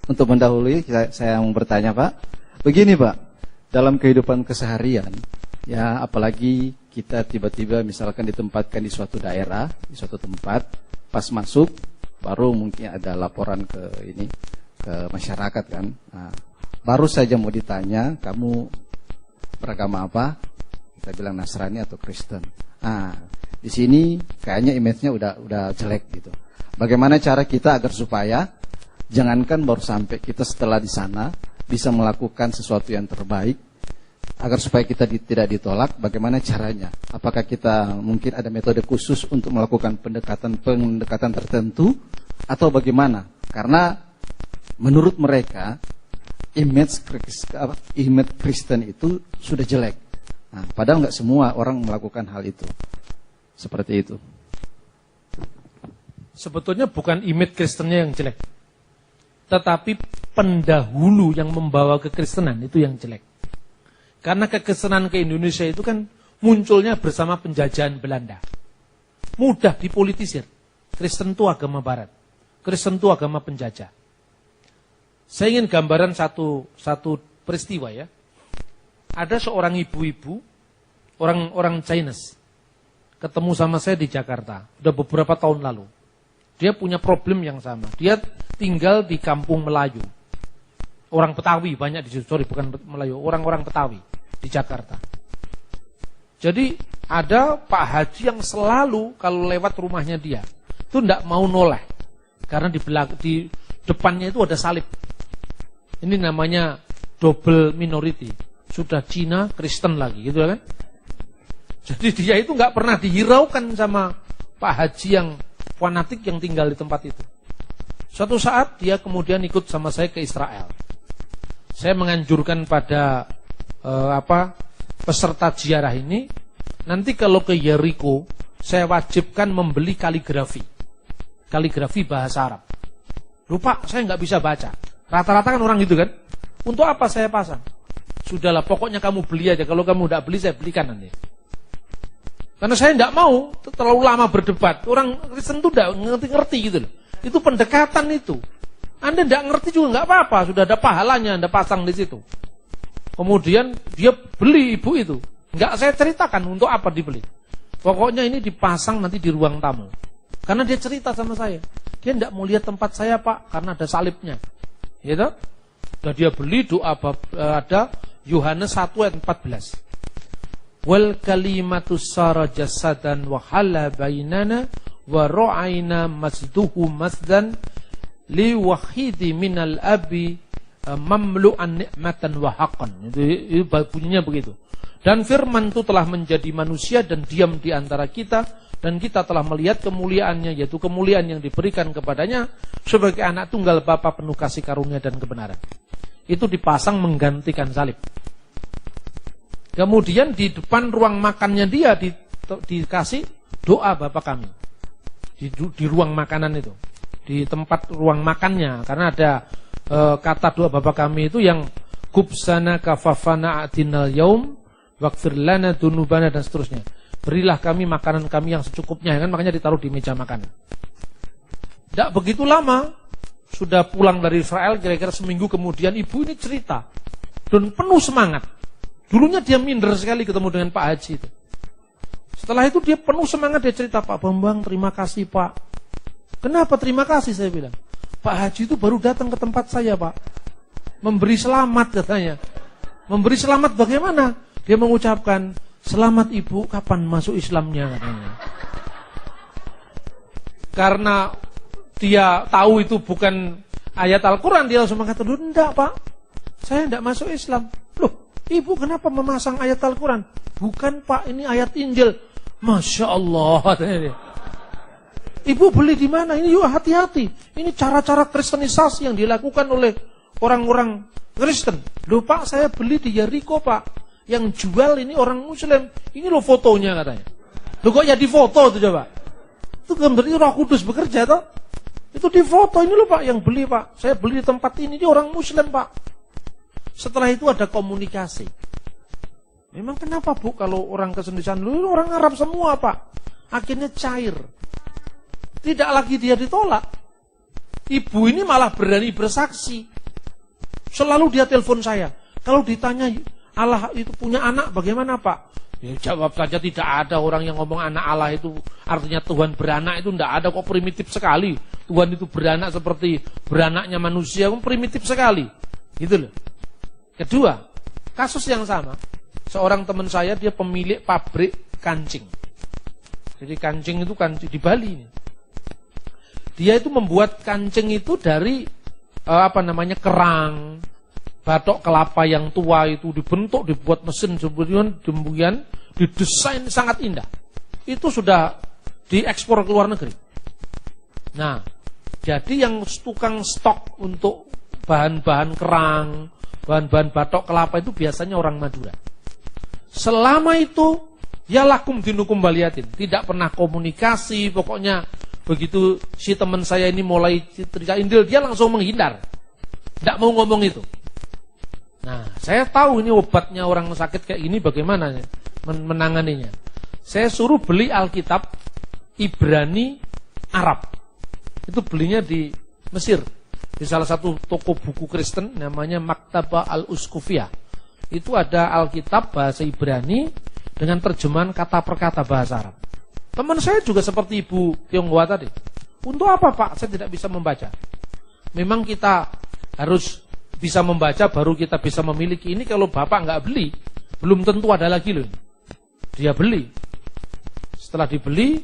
untuk mendahului saya mau bertanya Pak. Begini Pak, dalam kehidupan keseharian, ya apalagi kita tiba-tiba misalkan ditempatkan di suatu daerah, di suatu tempat, pas masuk baru mungkin ada laporan ke masyarakat kan. Nah, baru saja mau ditanya, kamu beragama apa? Kita bilang Nasrani atau Kristen. Nah, di sini kayaknya image-nya udah jelek gitu. Bagaimana cara kita agar supaya jangankan baru sampai kita setelah di sana bisa melakukan sesuatu yang terbaik agar supaya kita tidak ditolak, bagaimana caranya? Apakah kita mungkin ada metode khusus untuk melakukan pendekatan tertentu atau bagaimana? Karena menurut mereka image Kristen itu sudah jelek. Nah, padahal nggak semua orang melakukan hal itu. Seperti itu. Sebetulnya bukan image Kristennya yang jelek, tetapi pendahulu yang membawa kekristenan itu yang jelek. Karena kekristenan ke Indonesia itu kan munculnya bersama penjajahan Belanda. Mudah dipolitisir. Kristen itu agama barat. Kristen itu agama penjajah. Saya ingin gambaran satu peristiwa ya. Ada seorang ibu-ibu, orang Chinese, ketemu sama saya di Jakarta. Sudah beberapa tahun lalu. Dia punya problem yang sama. Dia tinggal di kampung Melayu. Orang Betawi banyak di situ. Sorry, bukan Melayu. Orang-orang Betawi di Jakarta. Jadi ada Pak Haji yang selalu kalau lewat rumahnya dia itu tidak mau noleh. Karena di depannya itu ada salib. Ini namanya double minority. Sudah Cina, Kristen lagi gitu kan. Jadi dia itu nggak pernah dihiraukan sama Pak Haji yang fanatik yang tinggal di tempat itu. Suatu saat dia kemudian ikut sama saya ke Israel. Saya menganjurkan pada peserta ziarah ini, nanti kalau ke Yeriko, saya wajibkan membeli kaligrafi bahasa Arab. Lupa, saya nggak bisa baca. Rata-rata kan orang gitu kan. Untuk apa saya pasang? Sudahlah, pokoknya kamu beli aja. Kalau kamu nggak beli, saya belikan nanti. Karena saya tidak mau terlalu lama berdebat. Orang Kristen itu tidak ngerti-ngerti gitu loh. Itu pendekatan itu. Anda tidak ngerti juga nggak apa-apa. Sudah ada pahalanya Anda pasang di situ. Kemudian dia beli ibu itu. Nggak saya ceritakan untuk apa dibeli. Pokoknya ini dipasang nanti di ruang tamu. Karena dia cerita sama saya. Dia tidak mau lihat tempat saya Pak. Karena ada salibnya. Gitu. Dan dia beli doa ada Yohanes 1 ayat 14. Wal kalimatu sara jasadan wa hala bainana wa ra'aina masduhu masdan li wahidi minal abi mamlu'an ni'matan wa haqqan. Itu bunyinya begitu. Dan firman itu telah menjadi manusia dan diam di antara kita, dan kita telah melihat kemuliaannya, yaitu kemuliaan yang diberikan kepadanya sebagai anak tunggal Bapa penuh kasih karunia dan kebenaran. Itu dipasang menggantikan salib. Kemudian di depan ruang makannya dia dikasih doa Bapa kami. Di ruang makanan itu. Di tempat ruang makannya. Karena ada kata doa Bapa kami itu yang kubsana kafafana atinal yaum waghfir lana dunubana dan seterusnya. Berilah kami makanan kami yang secukupnya. Kan makanya ditaruh di meja makan. Tidak begitu lama. Sudah pulang dari Israel kira-kira seminggu kemudian ibu ini cerita. Dan penuh semangat. Dulunya dia minder sekali ketemu dengan Pak Haji itu. Setelah itu dia penuh semangat, dia cerita, Pak Bambang terima kasih Pak. Kenapa terima kasih saya bilang? Pak Haji itu baru datang ke tempat saya Pak. Memberi selamat katanya. Memberi selamat bagaimana? Dia mengucapkan, selamat ibu kapan masuk Islamnya katanya. Karena dia tahu itu bukan ayat Al-Quran, dia langsung mengatakan, enggak Pak, saya enggak masuk Islam. Loh, ibu kenapa memasang ayat Al-Quran? Bukan Pak, ini ayat Injil. Masya Allah. Ibu beli di mana? Ini yuk hati-hati. Ini cara-cara kristenisasi yang dilakukan oleh orang-orang Kristen. Loh Pak, saya beli di Yeriko Pak. Yang jual ini orang Muslim. Ini loh fotonya katanya. Loh kok ya di foto itu coba? Itu berarti Roh Kudus bekerja toh? Itu di foto ini loh Pak yang beli Pak. Saya beli di tempat ini, dia orang Muslim Pak. Setelah itu ada komunikasi. Memang kenapa Bu kalau orang kesendisan dulu orang Arab semua Pak. Akhirnya cair. Tidak lagi dia ditolak. Ibu ini malah berani bersaksi. Selalu dia telepon saya. Kalau ditanya Allah itu punya anak bagaimana Pak? Ya, jawab saja tidak ada orang yang ngomong anak Allah itu artinya Tuhan beranak, itu tidak ada, kok primitif sekali. Tuhan itu beranak seperti beranaknya manusia, primitif sekali. Gitu loh. Kedua, kasus yang sama. Seorang teman saya, dia pemilik pabrik kancing. Jadi kancing itu kancing di Bali ini. Dia itu membuat kancing itu dari kerang, batok kelapa yang tua itu dibentuk, dibuat mesin demikian, didesain sangat indah. Itu sudah diekspor ke luar negeri. Nah, jadi yang tukang stok untuk bahan-bahan kerang, bahan-bahan batok kelapa itu biasanya orang Madura. Selama itu ya lakum dinukum baliatin, tidak pernah komunikasi, pokoknya begitu si teman saya ini mulai cerita Injil, dia langsung menghindar. Tidak mau ngomong itu. Nah, saya tahu ini obatnya orang sakit kayak ini bagaimana menanganinya. Saya suruh beli Alkitab Ibrani Arab. Itu belinya di Mesir. Di salah satu toko buku Kristen namanya Maktabah Al-Uskufiyah. Itu ada Alkitab bahasa Ibrani dengan terjemahan kata per kata bahasa Arab. Teman saya juga seperti Ibu Tionghoa tadi. Untuk apa Pak? Saya tidak bisa membaca. Memang kita harus bisa membaca baru kita bisa memiliki. Ini kalau Bapak nggak beli, belum tentu ada lagi loh. Dia beli. Setelah dibeli,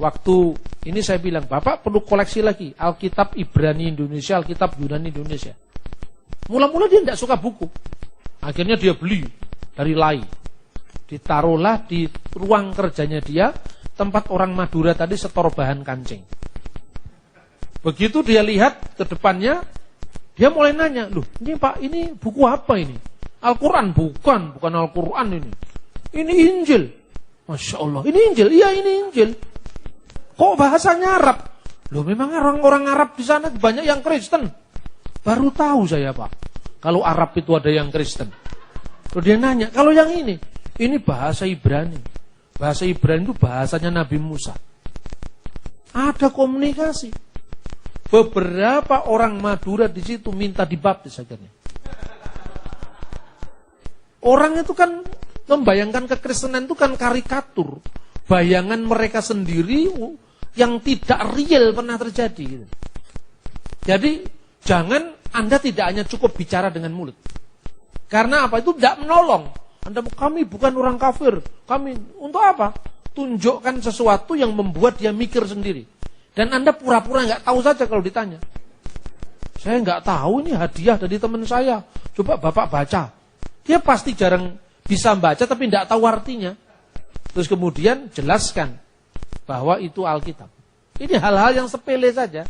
waktu ini saya bilang, Bapak perlu koleksi lagi Alkitab Ibrani Indonesia, Alkitab Yunani Indonesia. Mula-mula dia tidak suka buku. Akhirnya dia beli dari LAI. Ditaruhlah di ruang kerjanya dia, tempat orang Madura tadi setor bahan kancing. Begitu dia lihat ke depannya, dia mulai nanya, loh ini Pak, ini buku apa ini? Al-Quran? Bukan Al-Quran ini. Ini Injil. Masya Allah, ini Injil? Iya ini Injil. Kok bahasanya Arab? Loh memang orang-orang Arab di sana banyak yang Kristen. Baru tahu saya Pak, kalau Arab itu ada yang Kristen. Terus dia nanya, kalau yang ini bahasa Ibrani. Bahasa Ibrani itu bahasanya Nabi Musa. Ada komunikasi. Beberapa orang Madura di situ minta dibaptis akhirnya. Orang itu kan membayangkan kekristenan itu kan karikatur, bayangan mereka sendiri yang tidak real pernah terjadi. Jadi jangan Anda tidak hanya cukup bicara dengan mulut. Karena apa? Itu tidak menolong. Kami bukan orang kafir. Kami untuk apa? Tunjukkan sesuatu yang membuat dia mikir sendiri. Dan Anda pura-pura nggak tahu saja kalau ditanya. Saya nggak tahu ini hadiah dari teman saya. Coba Bapak baca. Dia pasti jarang bisa baca tapi nggak tahu artinya. Terus kemudian jelaskan bahwa itu Alkitab. Ini hal-hal yang sepele saja.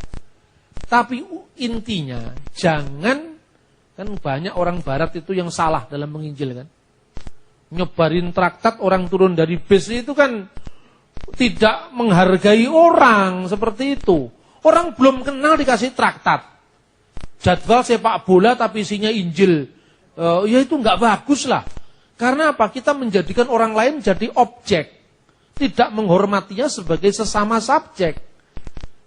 Tapi intinya jangan, kan banyak orang barat itu yang salah dalam menginjil kan. Nyebarin traktat orang turun dari bis itu kan tidak menghargai orang seperti itu. Orang belum kenal dikasih traktat. Jadwal sepak bola tapi isinya Injil. Ya itu nggak bagus lah. Karena apa? Kita menjadikan orang lain jadi objek. Tidak menghormatinya sebagai sesama subjek.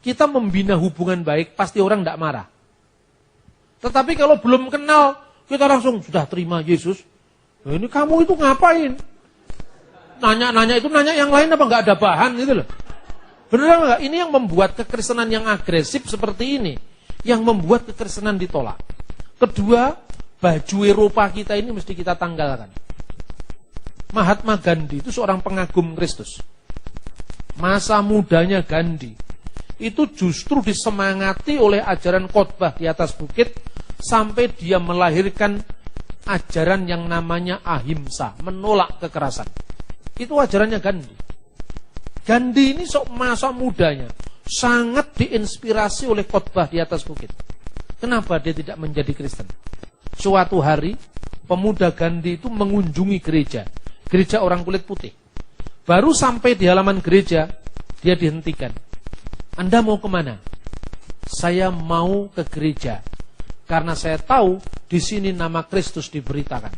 Kita membina hubungan baik, pasti orang tidak marah. Tetapi kalau belum kenal, kita langsung sudah terima Yesus. Nah, ini kamu itu ngapain? Nanya-nanya itu nanya yang lain apa nggak ada bahan gitu loh. Benar nggak? Ini yang membuat kekristenan yang agresif seperti ini, yang membuat kekristenan ditolak. Kedua, baju Eropa kita ini mesti kita tanggalkan. Mahatma Gandhi itu seorang pengagum Kristus. Masa mudanya Gandhi itu justru disemangati oleh ajaran khotbah di atas bukit sampai dia melahirkan ajaran yang namanya ahimsa, menolak kekerasan. Itu ajarannya Gandhi. Gandhi ini masa mudanya sangat diinspirasi oleh khotbah di atas bukit. Kenapa dia tidak menjadi Kristen? Suatu hari pemuda Gandhi itu mengunjungi gereja orang kulit putih. Baru sampai di halaman gereja, dia dihentikan. Anda mau kemana? Saya mau ke gereja. Karena saya tahu di sini nama Kristus diberitakan.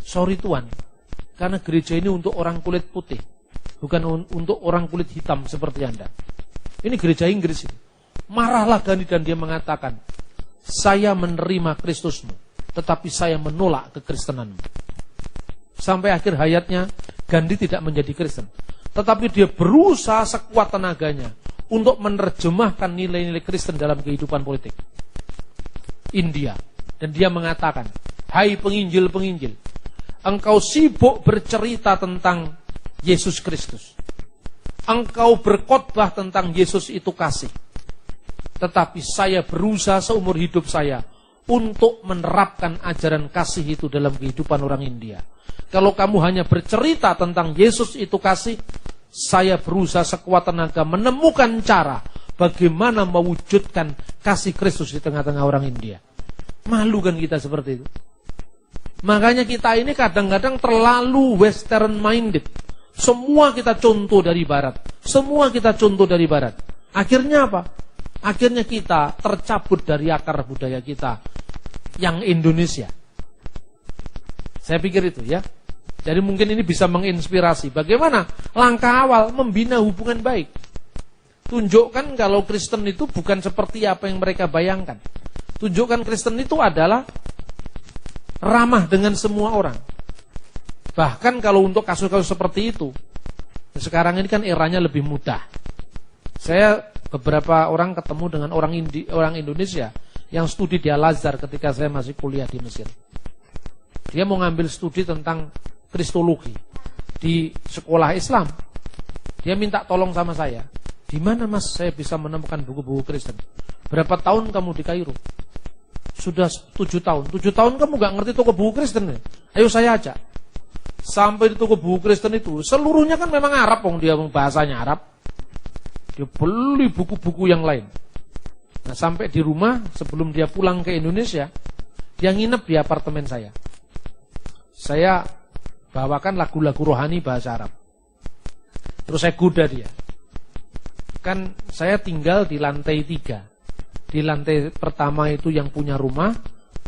Sorry Tuhan, karena gereja ini untuk orang kulit putih, bukan untuk orang kulit hitam seperti Anda. Ini gereja Inggris ini. Marahlah Gandhi dan dia mengatakan, saya menerima Kristusmu, tetapi saya menolak kekristenanmu. Sampai akhir hayatnya, Gandhi tidak menjadi Kristen. Tetapi dia berusaha sekuat tenaganya untuk menerjemahkan nilai-nilai Kristen dalam kehidupan politik India. Dan dia mengatakan, hai penginjil-penginjil, engkau sibuk bercerita tentang Yesus Kristus. Engkau berkhotbah tentang Yesus itu kasih. Tetapi saya berusaha seumur hidup saya untuk menerapkan ajaran kasih itu dalam kehidupan orang India. Kalau kamu hanya bercerita tentang Yesus itu kasih, saya berusaha sekuat tenaga menemukan cara bagaimana mewujudkan kasih Kristus di tengah-tengah orang India. Malu kan kita seperti itu. Makanya kita ini kadang-kadang terlalu western minded. Semua kita contoh dari barat. Semua kita contoh dari barat. Akhirnya apa? Akhirnya kita tercabut dari akar budaya kita yang Indonesia. Saya pikir itu ya. Jadi mungkin ini bisa menginspirasi. Bagaimana langkah awal membina hubungan baik. Tunjukkan kalau Kristen itu bukan seperti apa yang mereka bayangkan. Tunjukkan Kristen itu adalah ramah dengan semua orang. Bahkan kalau untuk kasus-kasus seperti itu, sekarang ini kan eranya lebih mudah. Saya beberapa orang ketemu dengan orang Indonesia yang studi di Al-Azhar ketika saya masih kuliah di Mesir. Dia mau ngambil studi tentang Kristologi di sekolah Islam. Dia minta tolong sama saya. Di mana Mas saya bisa menemukan buku-buku Kristen? Berapa tahun kamu di Kairo? Sudah 7 tahun. 7 tahun kamu gak ngerti toko buku Kristen? Ayo saya ajak. Sampai di toko buku Kristen itu, seluruhnya kan memang Arab, dia bahasanya Arab. Dia beli buku-buku yang lain. Nah, sampai di rumah, sebelum dia pulang ke Indonesia, dia nginep di apartemen saya. Saya bawakan lagu-lagu rohani bahasa Arab. Terus saya goda dia. Kan saya tinggal di lantai 3. Di lantai pertama itu yang punya rumah,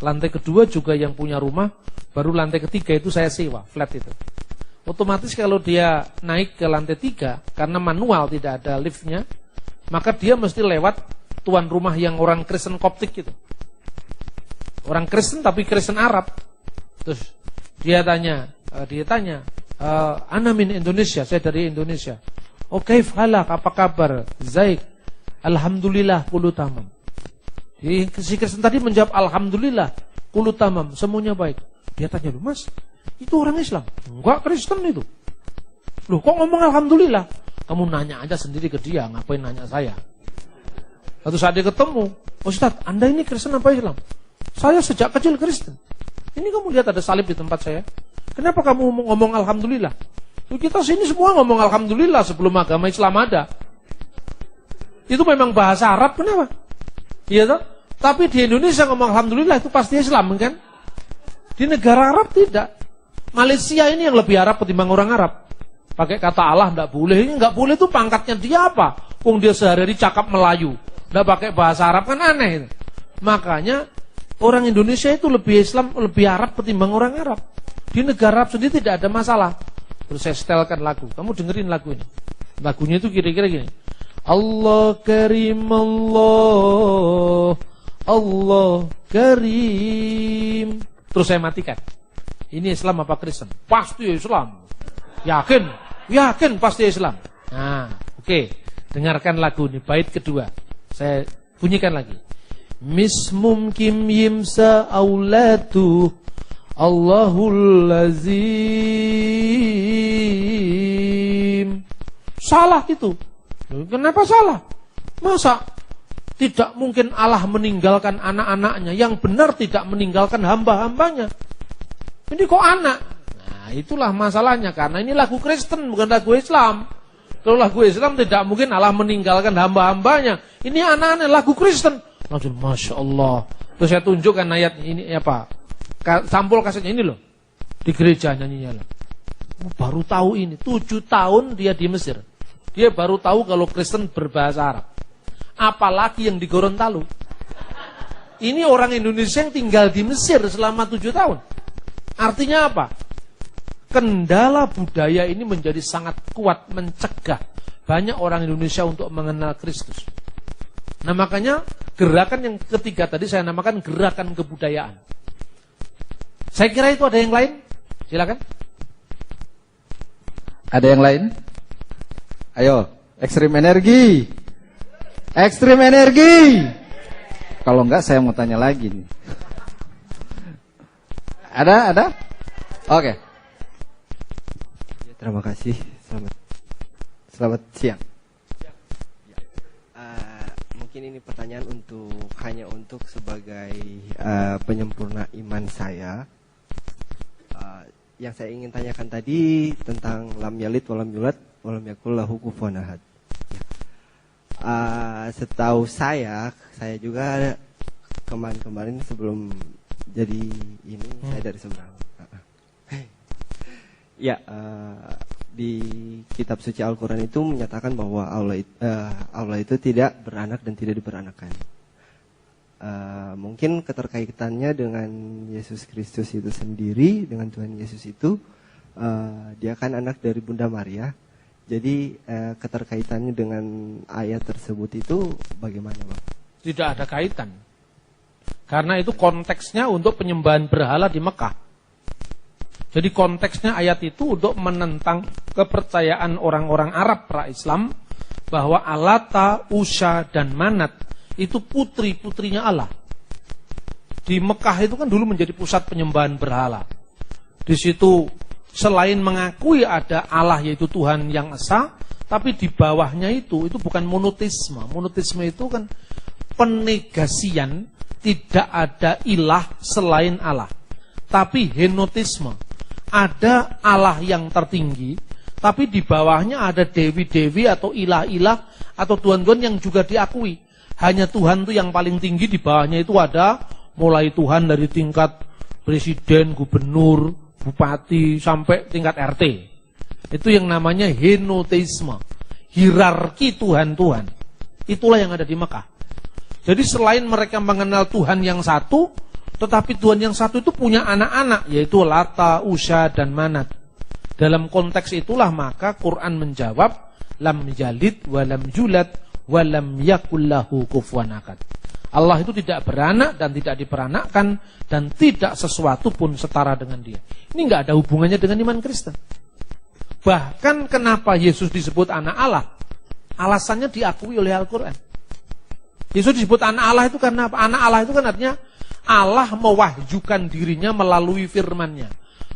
lantai kedua juga yang punya rumah, baru lantai ketiga itu saya sewa, flat itu. Otomatis kalau dia naik ke lantai 3, karena manual tidak ada liftnya, maka dia mesti lewat tuan rumah yang orang Kristen Koptik gitu. Orang Kristen tapi Kristen Arab. Terus dia tanya, Ana min Indonesia, saya dari Indonesia. Oke, falak, apa kabar? Zaik, alhamdulillah, kulu tamam. Si Kristen tadi menjawab alhamdulillah, kulu tamam, semuanya baik. Dia tanya, Mas, itu orang Islam? Enggak, Kristen itu. Loh, kok ngomong alhamdulillah? Kamu nanya aja sendiri ke dia, ngapain nanya saya? Lalu saat dia ketemu, Ustaz, Anda ini Kristen apa Islam? Saya sejak kecil Kristen. Ini kamu lihat ada salib di tempat saya. Kenapa kamu ngomong alhamdulillah? Kita sini semua ngomong alhamdulillah sebelum agama Islam ada. Itu memang bahasa Arab, kenapa? Iya toh? Tapi di Indonesia ngomong alhamdulillah itu pasti Islam kan? Di negara Arab tidak. Malaysia ini yang lebih Arab ketimbang orang Arab. Pakai kata Allah enggak boleh. Ini enggak boleh itu pangkatnya dia apa? Wong dia sehari-hari cakap Melayu. Enggak pakai bahasa Arab kan aneh. Makanya orang Indonesia itu lebih Islam, lebih Arab ketimbang orang Arab. Di negara Arab sendiri tidak ada masalah. Terus saya setelkan lagu. Kamu dengerin lagu ini. Lagunya itu kira-kira gini. Allah Karim Allah, Allah Karim. Terus saya matikan. Ini Islam apa Kristen? Pasti Islam. Yakin pasti Islam. Nah, oke. Dengarkan lagu ini, bait kedua. Saya bunyikan lagi. Mismum kim yimsa aulatu Allahul azim. Salah itu. Kenapa salah? Masa tidak mungkin Allah meninggalkan anak-anaknya? Yang benar tidak meninggalkan hamba-hambanya. Ini kok anak? Nah, itulah masalahnya. Karena ini lagu Kristen, bukan lagu Islam. Kalau lagu Islam tidak mungkin Allah meninggalkan hamba-hambanya. Ini anak-anak lagu Kristen. Langsung Masya Allah. Terus saya tunjukkan ayat ini apa? Sampul kasetnya ini loh. Di gereja nyanyinya loh. Baru tahu ini. 7 tahun dia di Mesir. Dia baru tahu kalau Kristen berbahasa Arab. Apalagi yang di Gorontalo. Ini orang Indonesia yang tinggal di Mesir selama 7 tahun. Artinya apa? Kendala budaya ini menjadi sangat kuat mencegah banyak orang Indonesia untuk mengenal Kristus. Nah makanya gerakan yang ketiga tadi saya namakan gerakan kebudayaan. Saya kira itu ada yang lain. Silakan. Ada yang lain? Ayo, ekstrim energi. Ekstrim energi. Kalau enggak saya mau tanya lagi nih. Ada? Oke. Ya, terima kasih. Selamat siang. Mungkin ini pertanyaan hanya untuk sebagai penyempurna iman saya. Yang saya ingin tanyakan tadi tentang lam yalid walam yulad walam yakul lahu kufuwan ahad. Setahu saya juga kemarin sebelum jadi ini saya dari Semarang. Ya, di kitab suci Al-Quran itu menyatakan bahwa Allah itu tidak beranak dan tidak diperanakan. Mungkin keterkaitannya dengan Yesus Kristus itu sendiri, dengan Tuhan Yesus itu, dia kan anak dari Bunda Maria. Jadi keterkaitannya dengan ayat tersebut itu bagaimana, Bang? Tidak ada kaitan. Karena itu konteksnya untuk penyembahan berhala di Mekah. Jadi konteksnya ayat itu untuk menentang kepercayaan orang-orang Arab pra-Islam bahwa Alata, Usha, dan Manat itu putri-putrinya Allah. Di Mekah itu kan dulu menjadi pusat penyembahan berhala. Di situ selain mengakui ada Allah yaitu Tuhan yang esa, tapi di bawahnya itu bukan monoteisme. Monoteisme itu kan penegasian tidak ada ilah selain Allah. Tapi henotisme, ada Allah yang tertinggi, tapi di bawahnya ada dewi-dewi atau ilah-ilah atau tuhan-tuhan yang juga diakui. Hanya Tuhan itu yang paling tinggi, di bawahnya itu ada mulai Tuhan dari tingkat presiden, gubernur, bupati, sampai tingkat RT. Itu yang namanya henoteisme, hierarki Tuhan-Tuhan. Itulah yang ada di Mekah. Jadi selain mereka mengenal Tuhan yang satu, tetapi Tuhan yang satu itu punya anak-anak, yaitu Lata, Usha, dan Manat. Dalam konteks itulah maka Quran menjawab, lam yalid walam yulad walam yakullahu kufuwan ahad. Allah itu tidak beranak dan tidak diperanakkan dan tidak sesuatu pun setara dengan dia. Ini enggak ada hubungannya dengan iman Kristen. Bahkan kenapa Yesus disebut anak Allah? Alasannya diakui oleh Al-Quran. Yesus disebut anak Allah itu karena apa? Anak Allah itu kan artinya Allah mewahyukan dirinya melalui firman-Nya.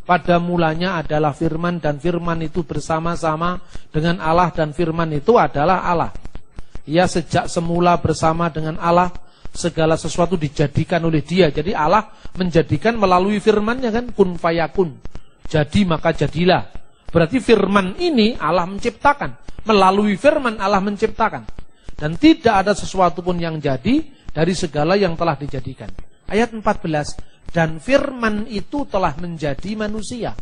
Pada mulanya adalah firman dan firman itu bersama-sama dengan Allah dan firman itu adalah Allah. Ia sejak semula bersama dengan Allah, segala sesuatu dijadikan oleh dia. Jadi Allah menjadikan melalui firman-Nya kan, kun fayakun. Jadi maka jadilah. Berarti firman ini Allah menciptakan. Melalui firman Allah menciptakan. Dan tidak ada sesuatu pun yang jadi dari segala yang telah dijadikan. Ayat 14, dan firman itu telah menjadi manusia.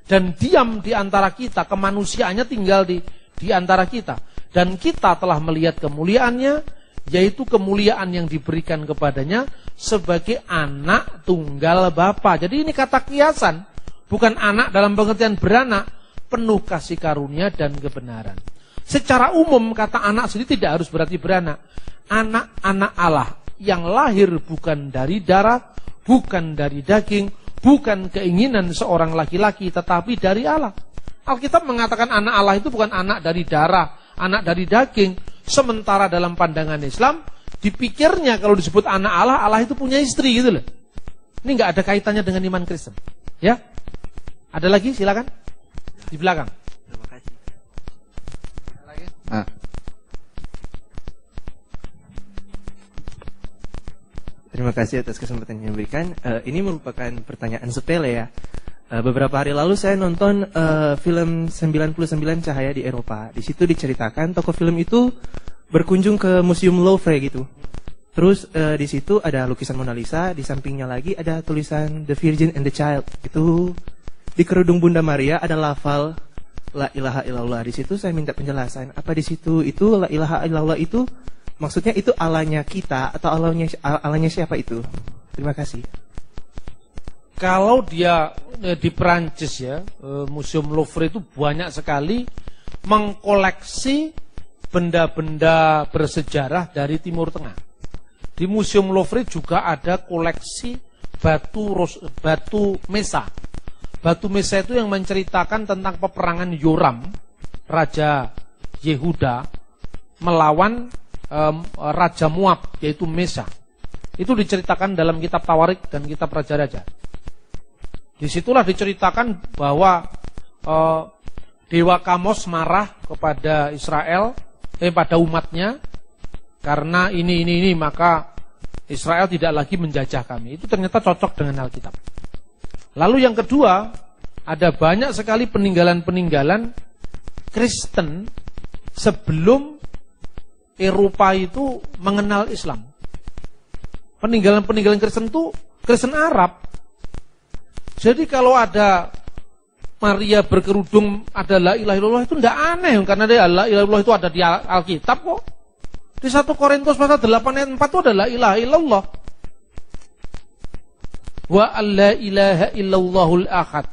Dan diam di antara kita, kemanusiaannya tinggal di antara kita. Dan kita telah melihat kemuliaannya, yaitu kemuliaan yang diberikan kepadanya sebagai anak tunggal Bapa. Jadi ini kata kiasan, bukan anak dalam pengertian beranak, penuh kasih karunia dan kebenaran. Secara umum kata anak sendiri tidak harus berarti beranak. Anak-anak Allah yang lahir bukan dari darah, bukan dari daging, bukan keinginan seorang laki-laki, tetapi dari Allah. Alkitab mengatakan anak Allah itu bukan anak dari darah, anak dari daging. Sementara dalam pandangan Islam, dipikirnya kalau disebut anak Allah, Allah itu punya istri gitu loh. Ini nggak ada kaitannya dengan iman Kristen. Ya, ada lagi silakan di belakang. Terima kasih. Terima kasih atas kesempatan yang diberikan. Ini merupakan pertanyaan sepele ya. Beberapa hari lalu saya nonton film 99 Cahaya di Eropa. Di situ diceritakan tokoh film itu berkunjung ke Museum Louvre gitu. Terus di situ ada lukisan Mona Lisa, di sampingnya lagi ada tulisan The Virgin and the Child. Itu di kerudung Bunda Maria ada lafal La ilaha illallah. Di situ saya minta penjelasan. Apa di situ itu La ilaha illallah itu maksudnya itu Allahnya kita atau Allahnya siapa itu? Terima kasih. Kalau dia di Perancis ya, Museum Louvre itu banyak sekali mengkoleksi benda-benda bersejarah dari Timur Tengah. Di Museum Louvre juga ada koleksi batu mesa. Batu mesa itu yang menceritakan tentang peperangan Yoram, Raja Yehuda, melawan Raja Moab, yaitu Mesa. Itu diceritakan dalam kitab Tawarik dan kitab Raja-Raja. Disitulah diceritakan bahwa Dewa Kamos marah kepada Israel, pada umatnya, karena ini, maka Israel tidak lagi menjajah kami. Itu ternyata cocok dengan Alkitab. Lalu yang kedua, ada banyak sekali peninggalan-peninggalan Kristen sebelum Eropa itu mengenal Islam. Peninggalan-peninggalan Kristen itu Kristen Arab. Jadi kalau ada Maria berkerudung, ada la ilaha illallah, itu tidak aneh, karena la ilaha illallah itu ada di Alkitab kok. Di 1 Korintus pasal 8 ayat 4 itu ada la ilaha illallah. Wa alla ilaha illallahul ahad.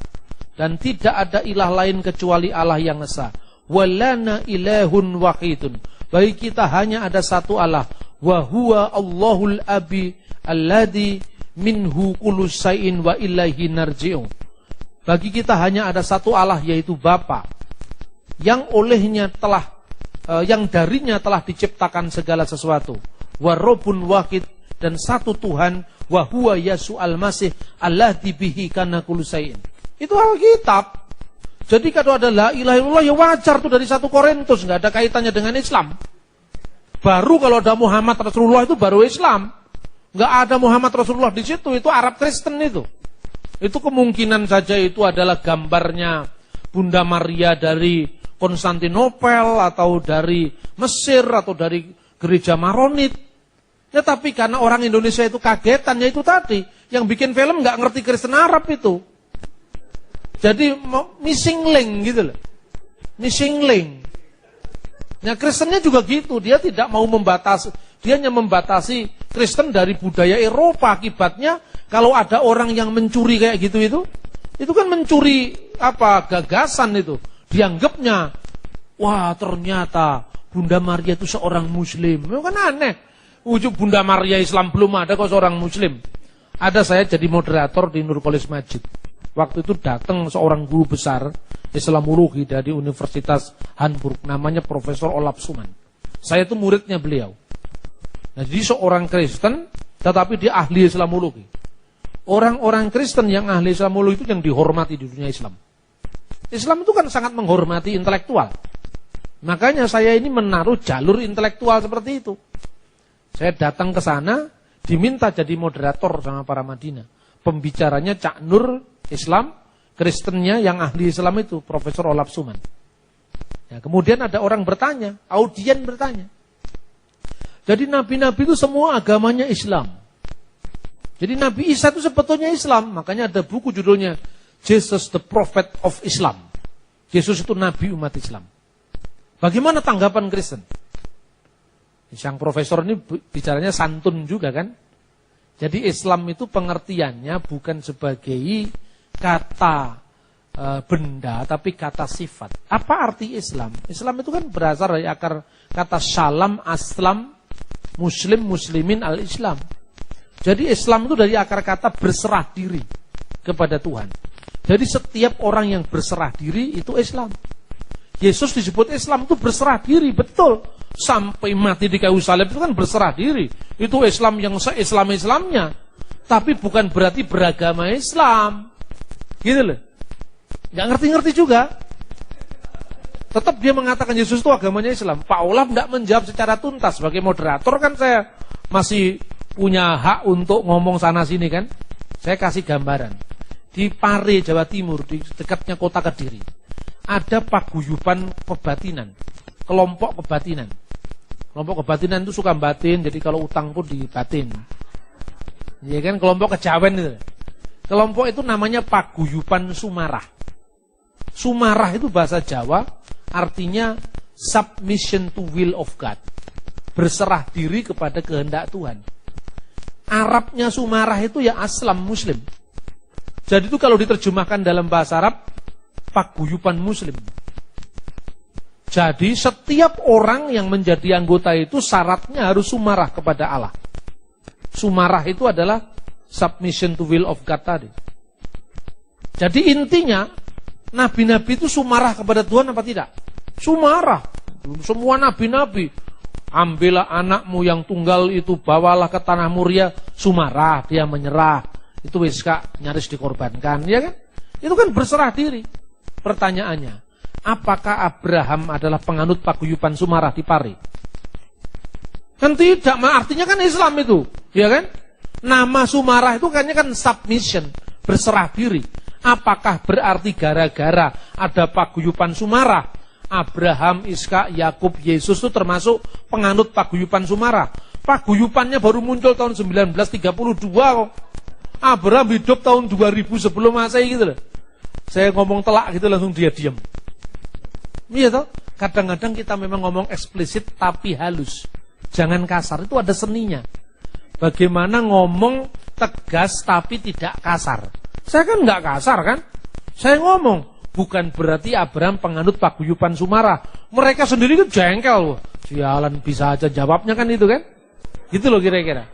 Dan tidak ada ilah lain kecuali Allah yang esa. Walana ilahun wahidun. Bagi kita hanya ada satu Allah. Wa huwa Allahul abi alladhi minhu kullu syai'in wa ilaihi narji'un. Bagi kita hanya ada satu Allah, yaitu Bapa, yang olehnya telah yang darinya telah diciptakan segala sesuatu. Wa rabbun wahid, dan satu Tuhan, wa huwa Yasu'al Masih alladzi bihi kana kullu syai'in. Itu Alkitab. Jadi kalau ada la ilaha illallah ya wajar tuh dari 1 Korintus, enggak ada kaitannya dengan Islam. Baru kalau ada Muhammad Rasulullah itu baru Islam. Enggak ada Muhammad Rasulullah di situ, itu Arab Kristen itu. Itu kemungkinan saja itu adalah gambarnya Bunda Maria dari Konstantinopel atau dari Mesir atau dari gereja Maronit. Ya tapi karena orang Indonesia itu kagetan, ya itu tadi yang bikin film nggak ngerti Kristen Arab itu. Jadi missing link gitu loh. Missing link. Nah Kristennya juga gitu, dia tidak mau membatasi, dia hanya membatasi Kristen dari budaya Eropa. Akibatnya kalau ada orang yang mencuri kayak gitu itu kan mencuri gagasan itu. Dianggapnya, wah ternyata Bunda Maria itu seorang Muslim. Itu kan aneh. Wujud Bunda Maria Islam belum ada kok seorang Muslim. Ada saya jadi moderator di Nur College Masjid. Waktu itu datang seorang guru besar Islamologi dari Universitas Hamburg, namanya Profesor Olaf Suman. Saya itu muridnya beliau. Nah, jadi seorang Kristen, tetapi dia ahli Islamologi. Orang-orang Kristen yang ahli Islamologi itu yang dihormati di dunia Islam. Islam itu kan sangat menghormati intelektual. Makanya saya ini menaruh jalur intelektual seperti itu. Saya datang ke sana, diminta jadi moderator sama para Madinah. Pembicaranya Cak Nur Islam, Kristennya yang ahli Islam itu Profesor Olaf Suman. Ya, kemudian ada orang bertanya, audien bertanya. Jadi nabi-nabi itu semua agamanya Islam. Jadi Nabi Isa itu sebetulnya Islam, makanya ada buku judulnya Jesus the Prophet of Islam. Yesus itu nabi umat Islam. Bagaimana tanggapan Kristen? Sang profesor ini bicaranya santun juga kan? Jadi Islam itu pengertiannya bukan sebagai kata benda, tapi kata sifat. Apa arti Islam? Islam itu kan berasal dari akar kata salam, aslam, muslim, muslimin, al-islam. Jadi Islam itu dari akar kata berserah diri kepada Tuhan. Jadi setiap orang yang berserah diri itu Islam. Yesus disebut Islam itu berserah diri, betul. Sampai mati di kayu salib itu kan berserah diri. Itu Islam yang se-Islam-Islamnya. Tapi bukan berarti beragama Islam. Gitu loh. Nggak ngerti-ngerti juga. Tetap dia mengatakan Yesus itu agamanya Islam. Pak Olaf tidak menjawab secara tuntas. Sebagai moderator kan saya masih punya hak untuk ngomong sana sini kan. Saya kasih gambaran. Di Pare, Jawa Timur, di dekatnya kota Kediri, ada paguyuban kebatinan. Kelompok kebatinan. Kelompok kebatinan itu suka batin. Jadi kalau utang pun dibatin. Ya kan, kelompok kejawen itu. Kelompok itu namanya Paguyuban Sumarah. Sumarah itu bahasa Jawa, artinya submission to will of God. Berserah diri kepada kehendak Tuhan. Arabnya Sumarah itu ya Aslam, Muslim. Jadi itu kalau diterjemahkan dalam bahasa Arab, Paguyuban Muslim. Jadi setiap orang yang menjadi anggota itu syaratnya harus sumarah kepada Allah. Sumarah itu adalah submission to will of God tadi. Jadi intinya, nabi-nabi itu sumarah kepada Tuhan apa tidak? Sumarah. Semua nabi-nabi. Ambillah anakmu yang tunggal itu, bawalah ke tanah Moria, sumarah, dia menyerah. Itu wis Kak, nyaris dikorbankan, ya kan? Itu kan berserah diri. Pertanyaannya, apakah Abraham adalah penganut paguyuban sumarah di Pari? Kan tidak, artinya kan Islam itu, ya kan? Nama sumarah itu kan submission, berserah diri. Apakah berarti gara-gara ada paguyuban sumarah, Abraham, Ishak, Yakub, Yesus itu termasuk penganut paguyuban sumarah? Paguyubannya baru muncul tahun 1932 kok. Abraham hidup tahun 2000 sebelum Masehi gitu loh. Saya ngomong telak gitu langsung dia diam. Iya toh? Kadang-kadang kita memang ngomong eksplisit tapi halus. Jangan kasar, itu ada seninya. Bagaimana ngomong tegas tapi tidak kasar. Saya kan nggak kasar kan? Saya ngomong, bukan berarti Abraham penganut paguyuban sumarah. Mereka sendiri kan jengkel loh. Sialan bisa aja jawabnya kan itu kan? Gitu loh kira-kira.